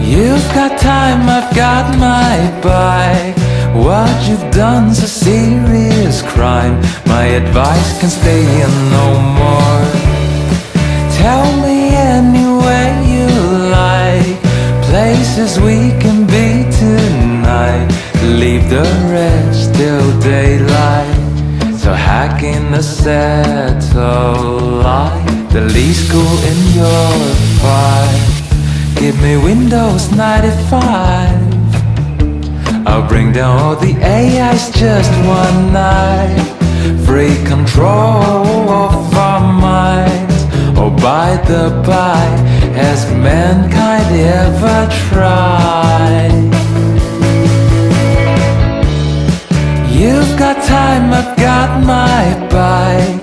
You've got time, I've got my bike. What you've done's a serious crime. My advice can stay in no more. Tell me anywhere you like, places we can be tonight. Leave the rest till daylight. So hacking the satellite, the least cool in your fire. Give me Windows 95. I'll bring down all the AIs just one night. Free control of our minds. Oh, by the by, has mankind ever tried? You've got time, I've got my bike.